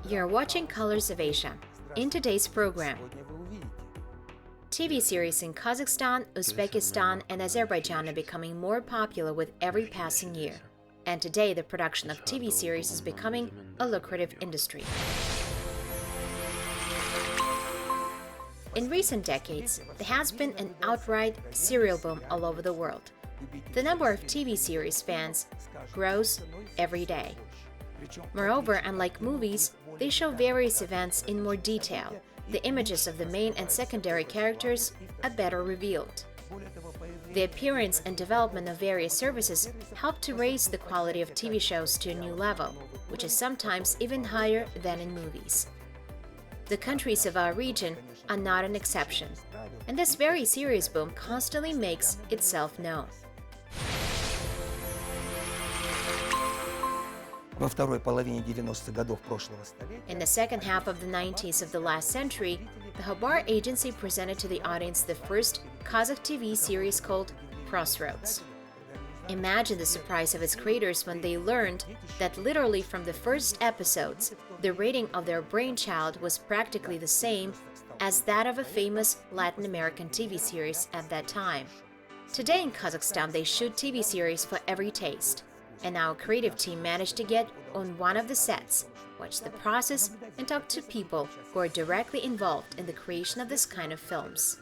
You're watching Colors of Asia. In today's program, TV series in Kazakhstan, Uzbekistan, and Azerbaijan are becoming more popular with every passing year. And today, the production of TV series is becoming a lucrative industry. In recent decades, there has been an outright serial boom all over the world. The number of TV series fans grows every day. Moreover, unlike movies, they show various events in more detail. The images of the main and secondary characters are better revealed. The appearance and development of various services help to raise the quality of TV shows to a new level, which is sometimes even higher than in movies. The countries of our region are not an exception, and this very serious boom constantly makes itself known. In the second half of the 90s of the last century, the Khabar Agency presented to the audience the first Kazakh TV series called Crossroads. Imagine the surprise of its creators when they learned that literally from the first episodes, the rating of their brainchild was practically the same as that of a famous Latin American TV series at that time. Today in Kazakhstan, they shoot TV series for every taste. And our creative team managed to get on one of the sets, watch the process, and talk to people who are directly involved in the creation of this kind of films.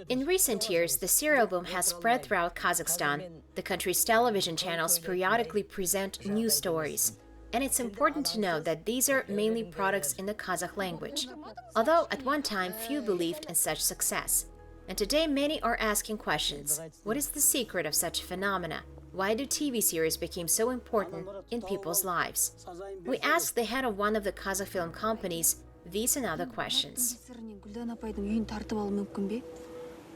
In recent years, the serial boom has spread throughout Kazakhstan. The country's television channels periodically present news stories. And it's important to know that these are mainly products in the Kazakh language, although at one time few believed in such success. And today many are asking questions. What is the secret of such phenomena? Why do TV series become so important in people's lives? We asked the head of one of the Kazakh film companies these and other questions.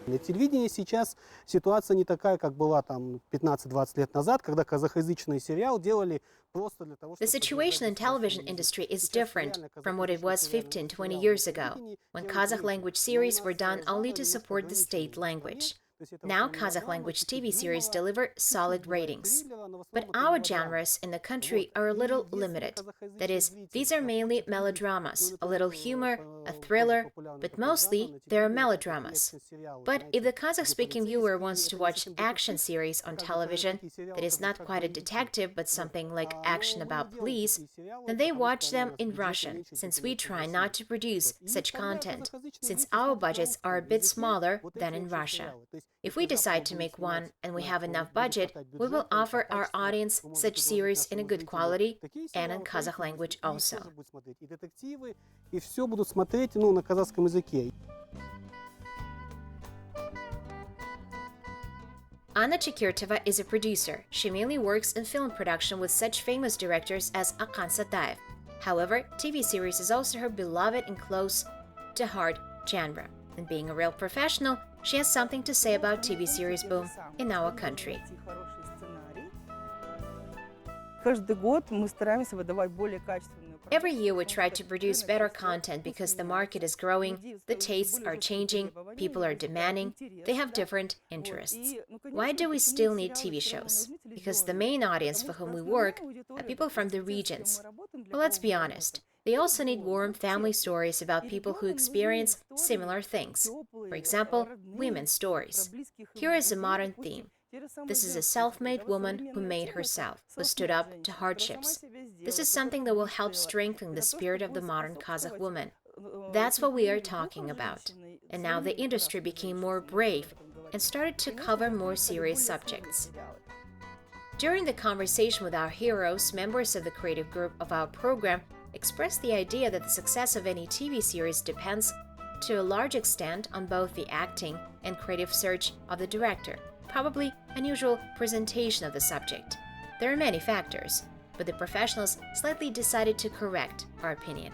На телевидении сейчас ситуация не такая, как была там 15-20 лет назад, когда казахоязычные сериалы делали просто для того, чтобы... The situation in television industry is different from what it was 15-20 years ago, when Kazakh language series were done only to support the state language. Now Kazakh language TV series deliver solid ratings. But our genres in the country are a little limited. That is, these are mainly melodramas, a little humor, a thriller, but mostly they are melodramas. But if the Kazakh-speaking viewer wants to watch action series on television that is not quite a detective but something like action about police, then they watch them in Russian, since we try not to produce such content, since our budgets are a bit smaller than in Russia. If we decide to make one and we have enough budget, we will offer our audience such series in a good quality and in Kazakh language also. Anna Chikirtova is a producer. She mainly works in film production with such famous directors as Akan Satayev. However, TV series is also her beloved and close to heart genre. And being a real professional, she has something to say about TV series boom in our country. Every year we try to produce better content because the market is growing, the tastes are changing, people are demanding, they have different interests. Why do we still need TV shows? Because the main audience for whom we work are people from the regions. Well, let's be honest. They also need warm family stories about people who experience similar things. For example, women's stories. Here is a modern theme. This is a self-made woman who made herself, who stood up to hardships. This is something that will help strengthen the spirit of the modern Kazakh woman. That's what we are talking about. And now the industry became more brave and started to cover more serious subjects. During the conversation with our heroes, members of the creative group of our program expressed the idea that the success of any TV series depends to a large extent on both the acting and creative search of the director, probably unusual presentation of the subject. There are many factors, but the professionals slightly decided to correct our opinion.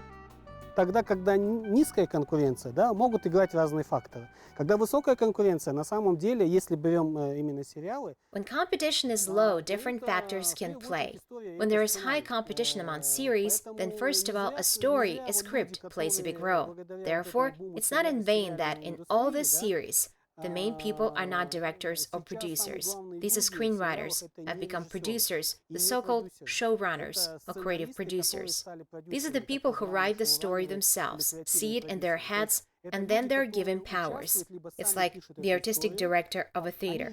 Тогда, когда низкая конкуренция, да, могут играть разные факторы. Когда высокая конкуренция, на самом деле, если берем именно сериалы... When competition is low, different factors can play. When there is high competition among series, then first of all, a story, a script, plays a big role. Therefore, it's not in vain that in all the series, The main people are not directors or producers. These screenwriters have become producers, the so-called showrunners or creative producers. These are the people who write the story themselves, see it in their heads, and then they're given powers. It's like the artistic director of a theater.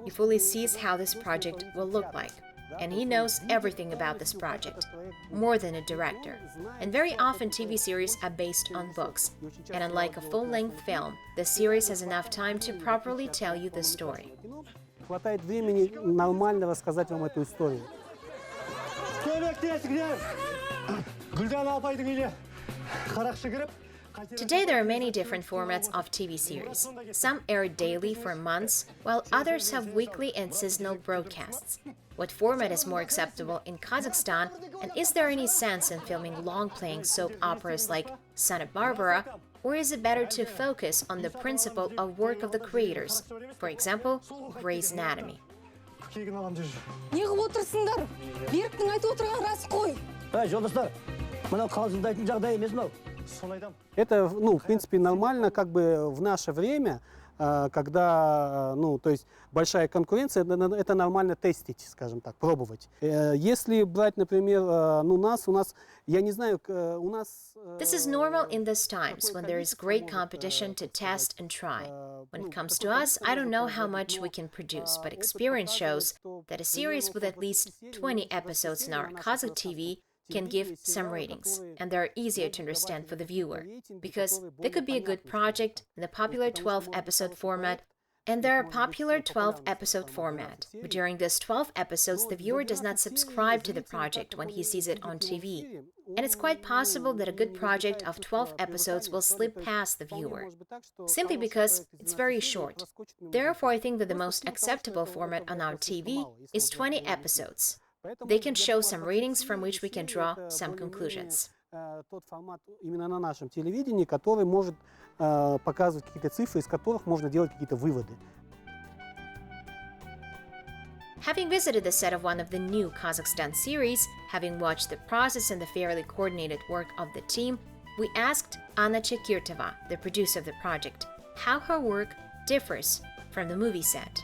He fully sees how this project will look like. And he knows everything about this project, more than a director. And very often TV series are based on books. And unlike a full-length film, the series has enough time to properly tell you the story. Хватает времени нормально рассказать вам эту историю. Today there are many different formats of TV series. Some air daily for months, while others have weekly and seasonal broadcasts. What format is more acceptable in Kazakhstan, and is there any sense in filming long-playing soap operas like Santa Barbara, or is it better to focus on the principle of work of the creators, for example, Grey's Anatomy? Это, в принципе, нормально, как бы в наше время, когда, то есть большая конкуренция, это нормально тестить, скажем так, пробовать. Если брать, например, у нас, я не знаю, у нас... This is normal in these times, when there is great competition to test and try. When it comes to us, I don't know how much we can produce, but experience shows that a series with at least 20 episodes in our Kazakh TV can give some ratings, and they are easier to understand for the viewer, because they could be a good project in the popular 12-episode format, and they're a popular 12-episode format. But during these 12 episodes, the viewer does not subscribe to the project when he sees it on TV. And it's quite possible that a good project of 12 episodes will slip past the viewer, simply because it's very short. Therefore, I think that the most acceptable format on our TV is 20 episodes. They can show some ratings from which we can draw some conclusions. Тот формат именно на нашем телевидении, который может показывать какие-то цифры, из которых можно делать какие-то выводы. Having visited the set of one of the new Kazakhstan series, having watched the process and the fairly coordinated work of the team, we asked Anna Chekirtova, the producer of the project, how her work differs from the movie set.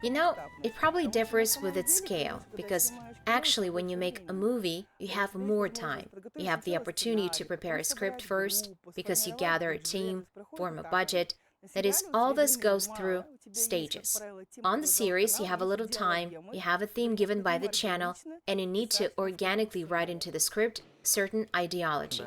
You know, it probably differs with its scale, because actually when you make a movie, you have more time. You have the opportunity to prepare a script first, because you gather a team, form a budget. That is, all this goes through stages. On the series, you have a little time, you have a theme given by the channel, and you need to organically write into the script certain ideology.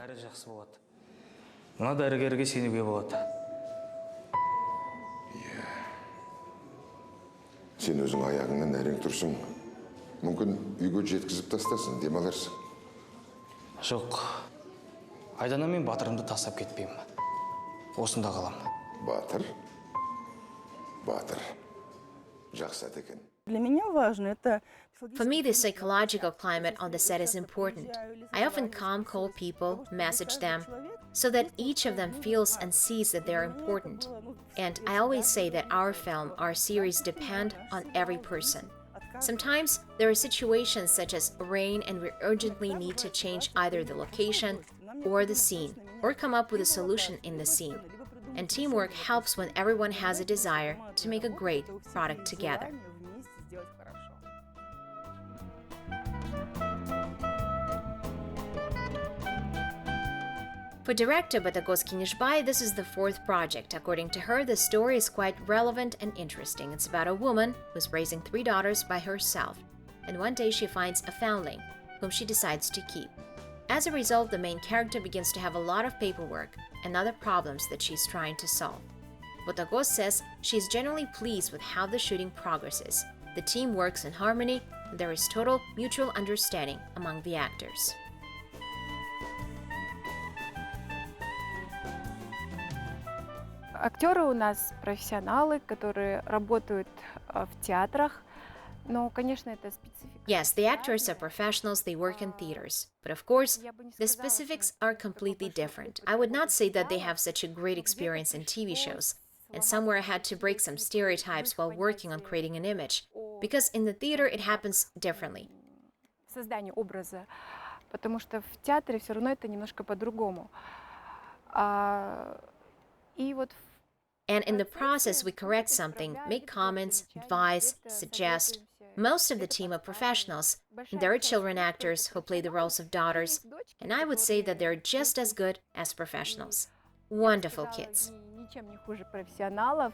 Sen özün ayağından әрең тұрсың. Мүмкін үйге жеткізіп тастасын, демаларсың. Жоқ. Айдана мен батырымды тастап кетпеймін. Осында қалам. Батыр. Жақсы ат екен. For me, the psychological climate on the set is important. I often call people, message them, so that each of them feels and sees that they're important. And I always say that our film, our series depend on every person. Sometimes there are situations such as rain and we urgently need to change either the location or the scene, or come up with a solution in the scene. And teamwork helps when everyone has a desire to make a great product together. For director Batagos Kinishbai, this is the fourth project. According to her, the story is quite relevant and interesting. It's about a woman who's raising 3 daughters by herself, and one day she finds a foundling, whom she decides to keep. As a result, the main character begins to have a lot of paperwork and other problems that she's trying to solve. Batagos says she's generally pleased with how the shooting progresses. The team works in harmony, and there is total mutual understanding among the actors. Актеры у нас профессионалы, которые работают в театрах, но, конечно, это специфика. Yes, the actors are professionals, they work in theaters. But of course, the specifics are completely different. I would not say that they have such a great experience in TV shows, and somewhere I had to break some stereotypes while working on creating an image, because in the theater it happens differently. Создание образа потому что в театре все равно это немножко по-другому. И вот And in the process, we correct something, make comments, advise, suggest. Most of the team are professionals. There are children actors who play the roles of daughters, and I would say that they're just as good as professionals. Wonderful kids. Ничем не хуже профессионалов.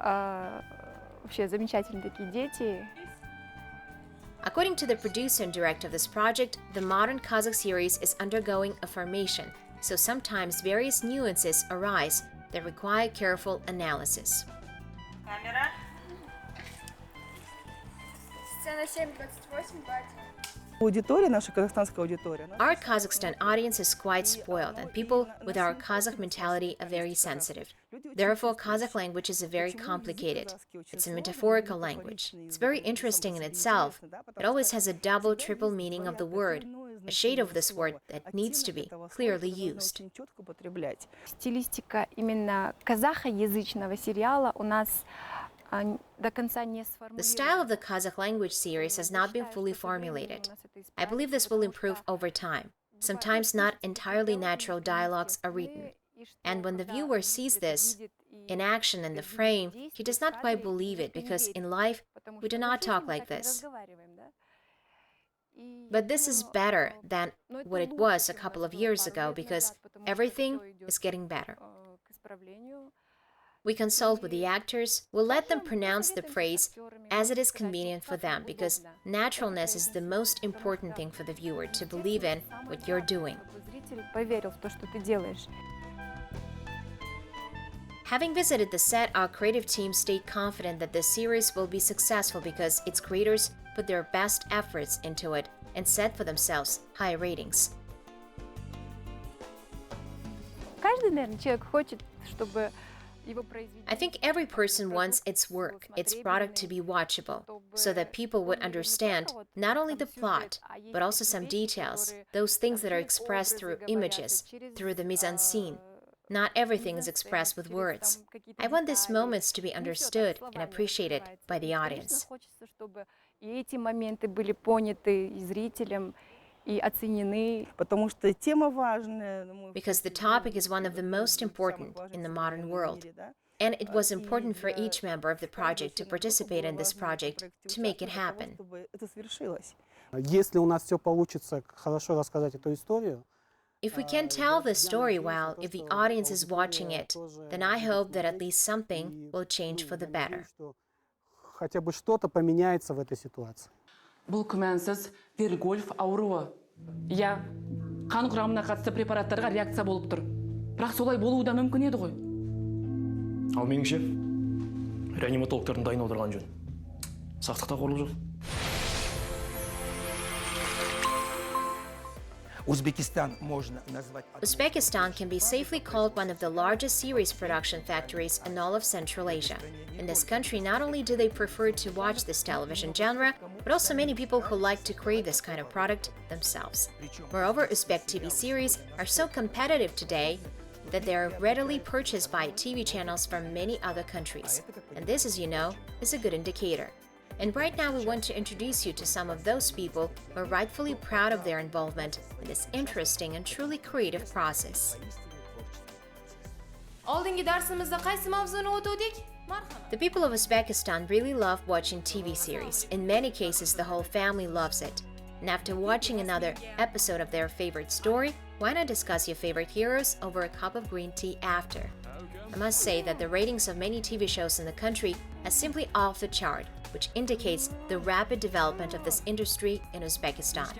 Вообще замечательные такие дети. According to the producer and director of this project, the modern Kazakh series is undergoing a formation, so sometimes various nuances arise that require careful analysis. Камера. Сцена 7:28, батя. Аудитория, наша казахстанская аудитория. Our Kazakhstan audience is quite spoiled, and people with our Kazakh mentality are very sensitive. Therefore, Kazakh language is very complicated. It's a metaphorical language. It's very interesting in itself. It always has a double, triple meaning of the word, a shade of this word that needs to be clearly used. Стилистика именно казахоязычного сериала у нас до конца не сформулирована. The style of the Kazakh language series has not been fully formulated. I believe this will improve over time. Sometimes not entirely natural dialogues are written. And when the viewer sees this in action in the frame, he does not quite believe it because in life we do not talk like this. But this is better than what it was a couple of years ago because everything is getting better. We consult with the actors, we'll let them pronounce the phrase as it is convenient for them because naturalness is the most important thing for the viewer to believe in what you're doing. Having visited the set, our creative team stayed confident that this series will be successful because its creators put their best efforts into it and set for themselves high ratings. Каждый, наверное, человек хочет, чтобы I think every person wants its work, its product to be watchable, so that people would understand not only the plot, but also some details, those things that are expressed through images, through the mise-en-scene. Not everything is expressed with words. I want these moments to be understood and appreciated by the audience. эти моменты были поняты и зрителем, и оценены. Потому что тема важная. Because the topic is one of the most important in the modern world. And it was important for each member of the project to participate in this project to make it happen. Если у нас все получится хорошо рассказать эту историю, if we can tell the story well, if the audience is watching it, then I hope that at least something will change for the better. Хотя бы что-то поменяется в этой ситуации. Бұл күмәнсіз Вергольф ауруы. Иә, қан құрамына қатысты препараттарға реакция болып тұр. Бірақ солай болуы да мүмкін еді ғой. Ал меніңше, реаниматологтардың дайын отырған жөн. Сақтықта қорлық жоқ. Uzbekistan can be safely called one of the largest series production factories in all of Central Asia. In this country, not only do they prefer to watch this television genre, but also many people who like to create this kind of product themselves. Moreover, Uzbek TV series are so competitive today that they are readily purchased by TV channels from many other countries. And this, as you know, is a good indicator. And right now we want to introduce you to some of those people who are rightfully proud of their involvement in this interesting and truly creative process. The people of Uzbekistan really love watching TV series. In many cases, the whole family loves it. And after watching another episode of their favorite story, why not discuss your favorite heroes over a cup of green tea after? I must say that the ratings of many TV shows in the country are simply off the chart, which indicates the rapid development of this industry in Uzbekistan.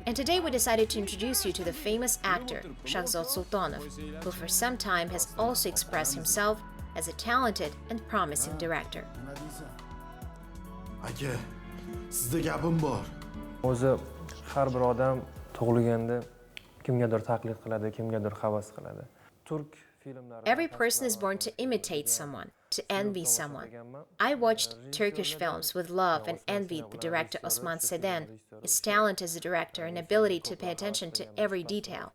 And today we decided to introduce you to the famous actor, Shahzod Sultanov, who for some time has also expressed himself as a talented and promising director. O'zi har bir odam tug'ilganda kimgadir taqlid qiladi, kimgadir havas qiladi. Turk Every person is born to imitate someone, to envy someone. I watched Turkish films with love and envied the director Osman Seden, his talent as a director and ability to pay attention to every detail.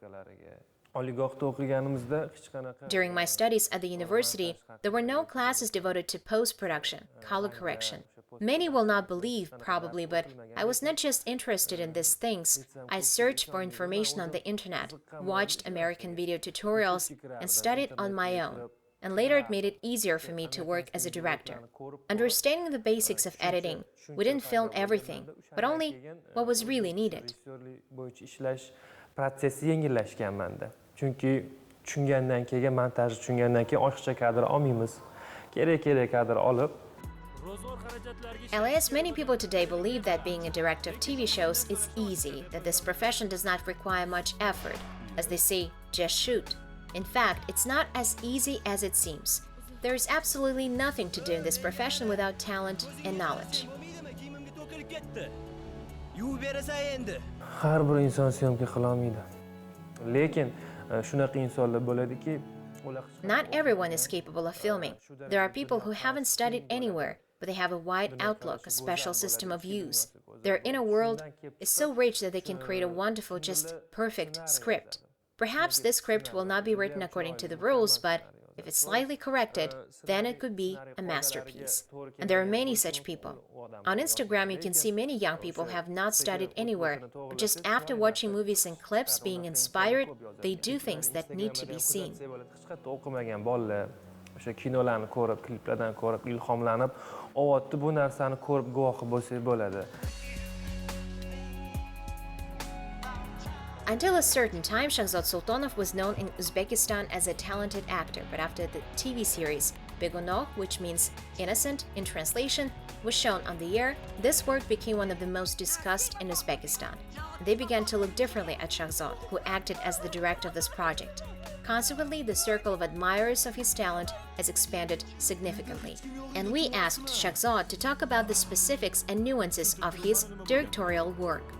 oliygohda o'qiganimizda hech qanaqa During my studies at the university, there were no classes devoted to post-production, color correction. Many will not believe, probably, but I was not just interested in these things. I searched for information on the internet, watched American video tutorials, and studied on my own. And later it made it easier for me to work as a director. Understanding the basics of editing, we didn't film everything, but only what was really needed. Protsessi yengillashgan menda. Chunki tushungandan keyin montajni tushungandan keyin ochiqcha kadr olmaymiz. Kerak kadr olib. Alas, many people today believe that being a director of TV shows is easy, that this profession does not require much effort. As they say, just shoot. In fact, it's not as easy as it seems. There is absolutely nothing to do in this profession without talent and knowledge. Har bir inson syomka qila olmaydi. Lekin shunaqa insonlar bo'ladiki, Not everyone is capable of filming. There are people who haven't studied anywhere, but they have a wide outlook, a special system of use. Their inner world is so rich that they can create a wonderful, just perfect script. Perhaps this script will not be written according to the rules, but if it's slightly corrected, then it could be a masterpiece. And there are many such people. On Instagram, you can see many young people who have not studied anywhere, but just after watching movies and clips, being inspired, they do things that need to be seen. o'qimagan bolalar o'sha kinolarni ko'rib, kliplardan ko'rib, ilhomlanib, ovotda bu narsani ko'rib guvohi bo'lsa bo'ladi. Until a certain time, Shahzod Sultanov was known in Uzbekistan as a talented actor, but after the TV series Begunoh, which means innocent in translation, was shown on the air, this work became one of the most discussed in Uzbekistan. They began to look differently at Shahzod, who acted as the director of this project. Consequently, the circle of admirers of his talent has expanded significantly. And we asked Shahzod to talk about the specifics and nuances of his directorial work.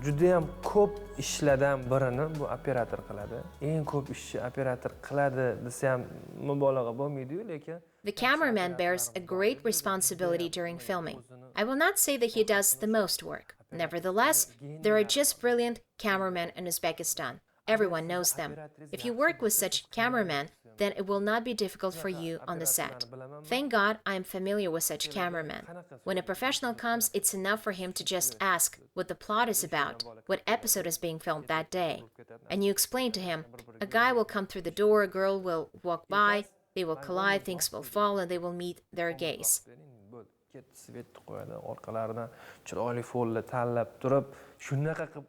Juda ham ko'p ishlardan birini bu operator qiladi. Eng ko'p ishni operator qiladi desa ham mubolag'a bo'lmaydi-yu, lekin The cameraman bears a great responsibility during filming. I will not say that he does the most work. Nevertheless, there are just brilliant cameramen in Uzbekistan. Everyone knows them. If you work with such cameramen, then it will not be difficult for you on the set. Thank God I am familiar with such cameramen. When a professional comes, it's enough for him to just ask what the plot is about, what episode is being filmed that day. And you explain to him, a guy will come through the door, a girl will walk by, they will collide, things will fall, and they will meet their gaze.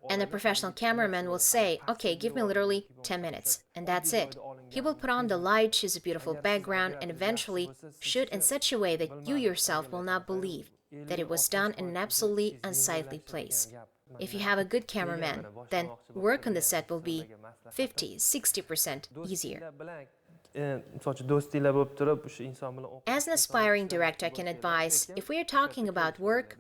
And the professional cameraman will say, okay, give me literally 10 minutes, and that's it. He will put on the light, choose a beautiful background, and eventually shoot in such a way that you yourself will not believe that it was done in an absolutely unsightly place. If you have a good cameraman, then work on the set will be 50–60% easier. As an aspiring director, I can advise, if we are talking about work,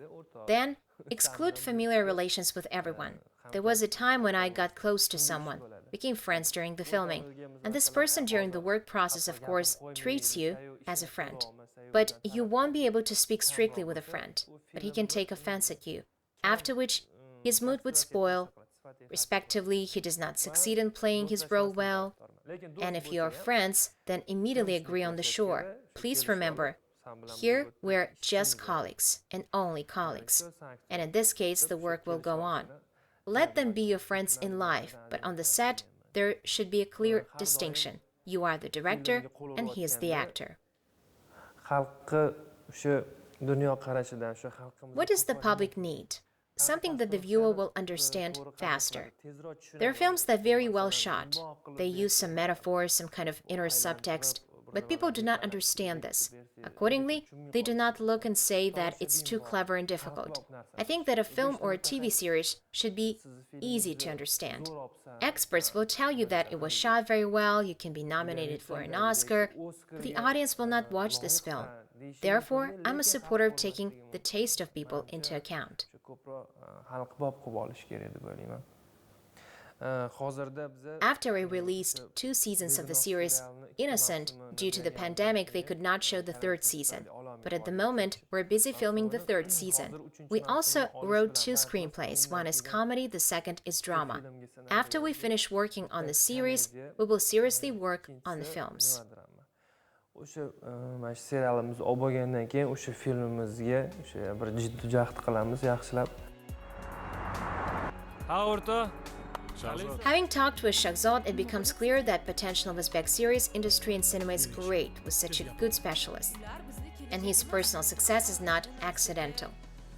then exclude familiar relations with everyone. There was a time when I got close to someone, became friends during the filming, and this person during the work process, of course, treats you as a friend. But you won't be able to speak strictly with a friend, but he can take offense at you, after which his mood would spoil, respectively, he does not succeed in playing his role well. And if you are friends, then immediately agree on the shore. Please remember, here we're just colleagues, and only colleagues. And in this case, the work will go on. Let them be your friends in life, but on the set, there should be a clear distinction. You are the director, and he is the actor. What does the public need? Something that the viewer will understand faster. There are films that are very well shot. They use some metaphors, some kind of inner subtext, but people do not understand this. Accordingly, they do not look and say that it's too clever and difficult. I think that a film or a TV series should be easy to understand. Experts will tell you that it was shot very well, you can be nominated for an Oscar, but the audience will not watch this film. Therefore, I'm a supporter of taking the taste of people into account. Hozirda biza After we released 2 seasons of the series Innocent, due to the pandemic, they could not show the 3rd season. But at the moment, we're busy filming the 3rd season. We also wrote 2 screenplays. One is comedy, the second is drama. After we finish working on the series, we will seriously work on the films. O'sha mana shu serialimiz olib bo'lgandan keyin o'sha filmimizga o'sha bir jiddiy jahd qilamiz, yaxshilab. Ha, o'rta. Having talked with Shahzad, it becomes clear that potential of Uzbek series industry and cinema is great with such a good specialist. And his personal success is not accidental.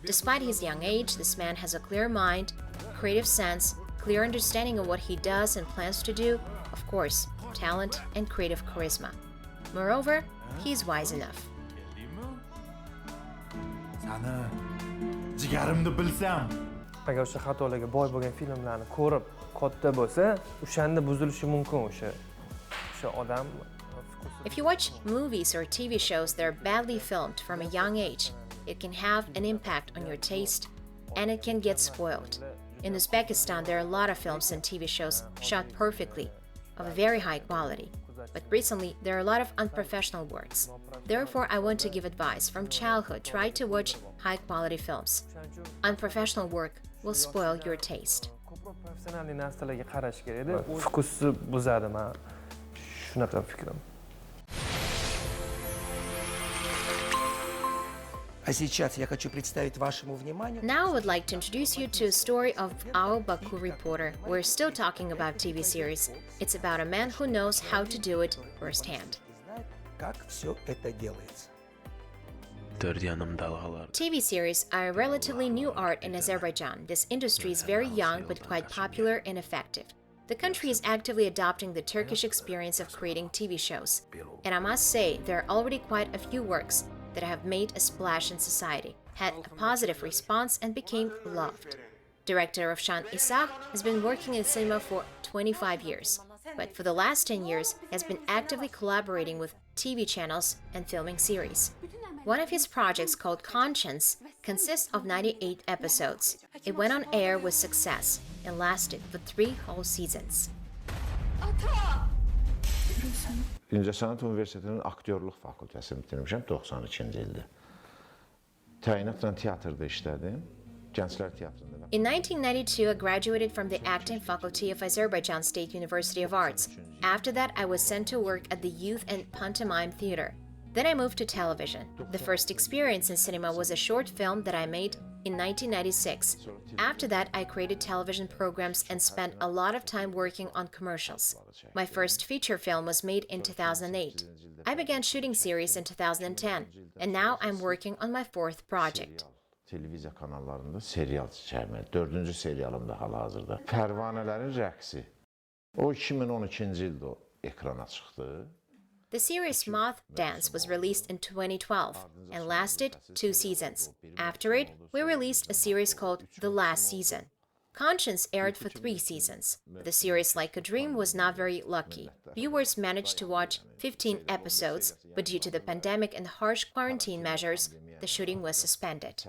Despite his young age, this man has a clear mind, creative sense, clear understanding of what he does and plans to do, of course, talent and creative charisma. Moreover, he is wise enough. Sani jigarimni bilsam. Agar o'sha xatolarga boy bo'lgan filmlarni ko'rib, katta bo'lsa, o'shanda buzilishi mumkin o'sha odam. If you watch movies or TV shows that are badly filmed from a young age, it can have an impact on your taste and it can get spoiled. In Uzbekistan, there are a lot of films and TV shows shot perfectly, of a very high quality. But recently, there are a lot of unprofessional works. Therefore, I want to give advice from childhood. Try to watch high-quality films. Unprofessional work will spoil your taste. Professional narsalarga qarash kerak edi. Fokusni buzadi, men shunaqa fikrim. Now I would like to introduce you to a story of our Baku reporter. We're still talking about TV series. It's about a man who knows how to do it firsthand. TV series are a relatively new art in Azerbaijan. This industry is very young but quite popular and effective. The country is actively adopting the Turkish experience of creating TV shows. And I must say, there are already quite a few works that have made a splash in society, had a positive response and became loved. Director Ravshan Isaq has been working in cinema for 25 years, but for the last 10 years has been actively collaborating with TV channels and filming series. One of his projects, called Conscience, consists of 98 episodes. It went on air with success and lasted for 3 whole seasons. İncəsənət Universitetinin aktyorluq fakültəsini bitirmişəm 92-ci ildə. Təyinatla teatrda işlədim. Gənclər teatrında. In 1992, I graduated from the acting faculty of Azerbaijan State University of Arts. After that, I was sent to work at the Youth and Pantomime Theater. Then I moved to television. The first experience in cinema was a short film that I made in 1996. After that, I created television programs and spent a lot of time working on commercials. My first feature film was made in 2008. I began shooting series in 2010, and now I'm working on my 4th project. Televiziya kanallarında serial çəkmək, 4-cü serialımda hal-hazırda. Pərvanələrin rəqsi. O 2012-ci ildə o ekrana çıxdı. The series Moth Dance was released in 2012 and lasted 2 seasons. After it, we released a series called The Last Season. Conscience aired for 3 seasons. The series Like a Dream was not very lucky. Viewers managed to watch 15 episodes, but due to the pandemic and harsh quarantine measures, the shooting was suspended.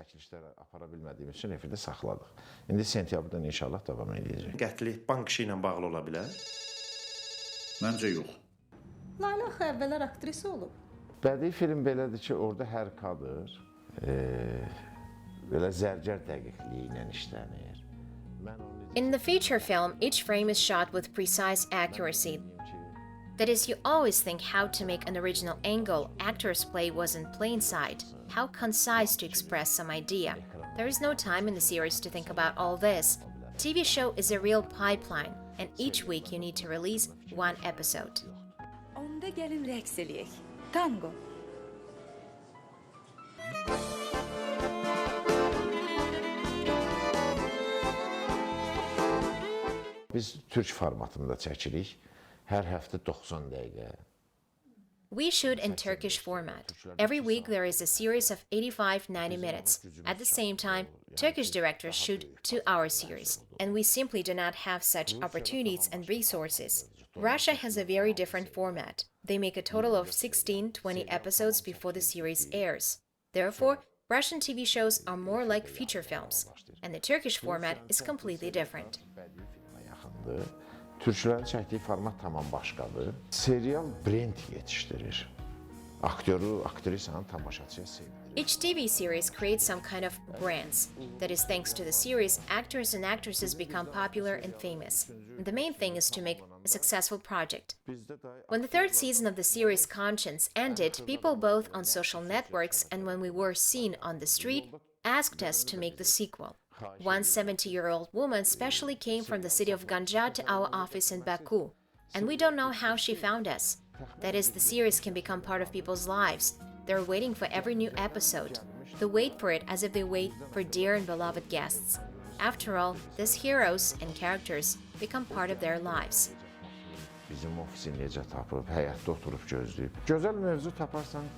İndi sentyabrdan inşallah davam edəcək. Qətli bank işi ilə bağlı ola bilər? Məncə yox. Layla axı əvvəllər aktrisa olub. Bədii film belədir ki, orada hər kadr belə zərgər dəqiqliyi ilə işlənir. In the feature film, each frame is shot with precise accuracy. That is, you always think how to make an original angle. Actors' play was in plain sight. How concise to express some idea. There is no time in the series to think about all this. TV show is a real pipeline, and each week you need to release 1 episode. Onda gəlin rəqs eləyək. Tango. Biz Türk formatında çəkirik. Hər həftə 90 dəqiqə. We shoot in Turkish format. Every week there is a series of 85-90 minutes. At the same time, Turkish directors shoot 2-hour series, and we simply do not have such opportunities and resources. Russia has a very different format. They make a total of 16-20 episodes before the series airs. Therefore, Russian TV shows are more like feature films, and the Turkish format is completely different. farklıdır. Türklərin çəkdiyi format tamam başqadır. Serial brend yetişdirir. Aktyoru, aktrisanı tamaşaçıya sevdirir. Each TV series creates some kind of brands. That is, thanks to the series, actors and actresses become popular and famous. And the main thing is to make a successful project. When the third season of the series Conscience ended, people both on social networks and when we were seen on the street asked us to make the sequel. One 70-year-old woman specially came from the city of Ganja to our office in Baku, and we don't know how she found us. That is, the series can become part of people's lives. They're waiting for every new episode. They wait for it as if they wait for dear and beloved guests. After all, these heroes and characters become part of their lives. Bizim ofisi necə tapıb, həyətdə oturub gözləyib. Gözəl mövzu taparsan,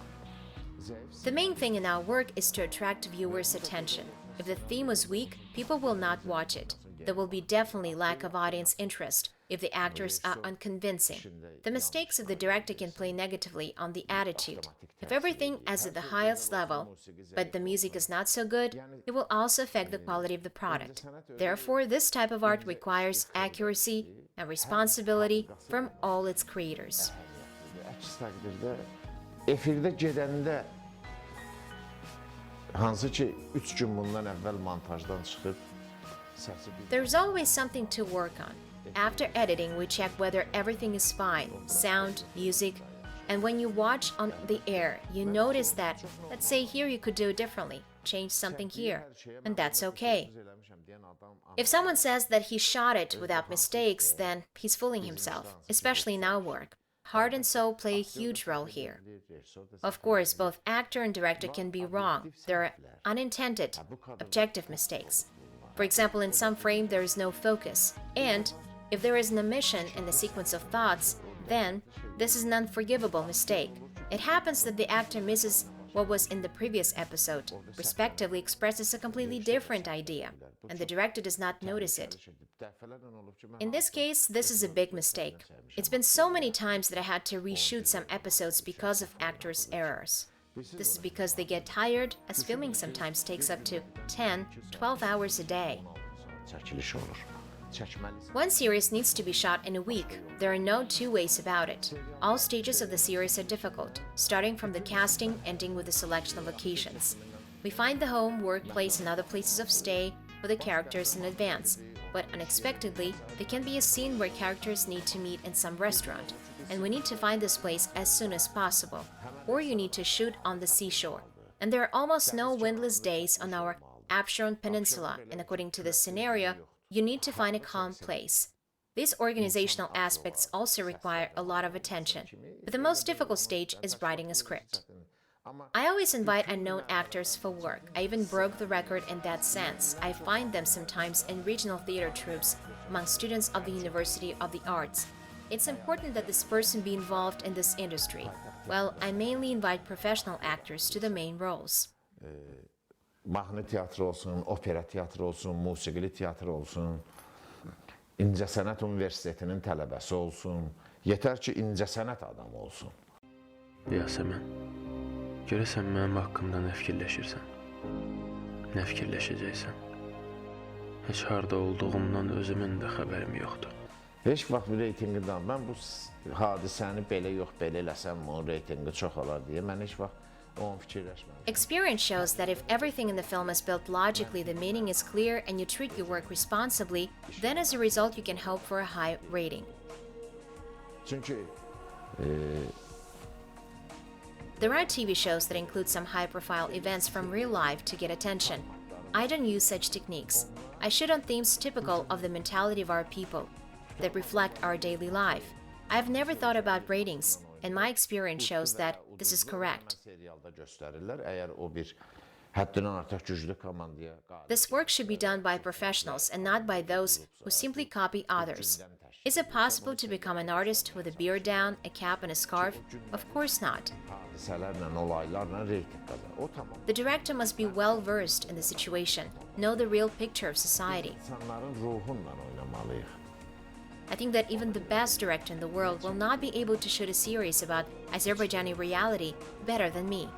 The main thing in our work is to attract viewers' attention. If the theme was weak, people will not watch it. There will be definitely lack of audience interest if the actors are unconvincing. The mistakes of the director can play negatively on the attitude. If everything is at the highest level, but the music is not so good, it will also affect the quality of the product. Therefore, this type of art requires accuracy and responsibility from all its creators. Əks təqdirdə efirdə gedəndə hansı ki 3 gün bundan əvvəl montajdan çıxıb səsi There's always something to work on. After editing, we check whether everything is fine, sound, music, and when you watch on the air, you notice that, let's say here you could do it differently, change something here, and that's okay. If someone says that he shot it without mistakes, then he's fooling himself, especially in our work. Heart and soul play a huge role here. Of course, both actor and director can be wrong. There are unintended, objective mistakes. For example, in some frame there is no focus, and if there is an omission in the sequence of thoughts, then this is an unforgivable mistake. It happens that the actor misses what was in the previous episode, respectively expresses a completely different idea, and the director does not notice it. In this case, this is a big mistake. It's been so many times that I had to reshoot some episodes because of actors' errors. This is because they get tired, as filming sometimes takes up to 10, 12 hours a day. One series needs to be shot in a week. There are no two ways about it. All stages of the series are difficult, starting from the casting, ending with the selection of locations. We find the home, workplace, and other places of stay for the characters in advance, but unexpectedly, there can be a scene where characters need to meet in some restaurant, and we need to find this place as soon as possible, or you need to shoot on the seashore. And there are almost no windless days on our Absheron Peninsula, and according to this scenario, you need to find a calm place. These organizational aspects also require a lot of attention, but the most difficult stage is writing a script. I always invite unknown actors for work. I even broke the record in that sense. I find them sometimes in regional theater troupes among students of the University of the Arts. It's important that this person be involved in this industry. Well, I mainly invite professional actors to the main roles. Mahnı teatrı olsun, opera teatrı olsun, musiqili teatr olsun, İncəsənət Universitetinin tələbəsi olsun, yetər ki, incəsənət adamı olsun. Yasəmən, görəsən mənim haqqımda nə fikirləşirsən? Nə fikirləşəcəksən? Heç harda olduğumdan özümün də xəbərim yoxdur. Heç vaxt bir reytingindən, mən bu hadisəni belə yox, belə eləsəm, onun reytingi çox olar deyə, mən heç vaxt Experience shows that if everything in the film is built logically, the meaning is clear, and you treat your work responsibly, then as a result you can hope for a high rating. There are TV shows that include some high-profile events from real life to get attention. I don't use such techniques. I shoot on themes typical of the mentality of our people, that reflect our daily life. I've never thought about ratings, and my experience shows that this is correct. This work should be done by professionals and not by those who simply copy others. Is it possible to become an artist with a beard down, a cap and a scarf? Of course not. The director must be well versed in the situation, know the real picture of society. I think that even the best director in the world will not be able to shoot a series about Azerbaijani reality better than me.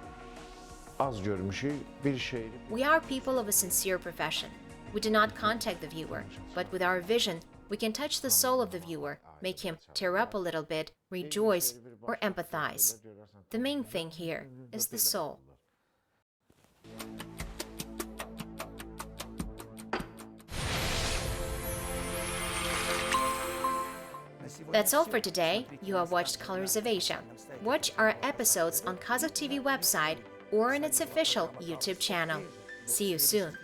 We are people of a sincere profession. We do not contact the viewer, but with our vision, We can touch the soul of the viewer, make him tear up a little bit, rejoice, or empathize. The main thing here is the soul. That's all for today. You have watched Colors of Asia. Watch our episodes on Kazakh TV website or on its official YouTube channel. See you soon.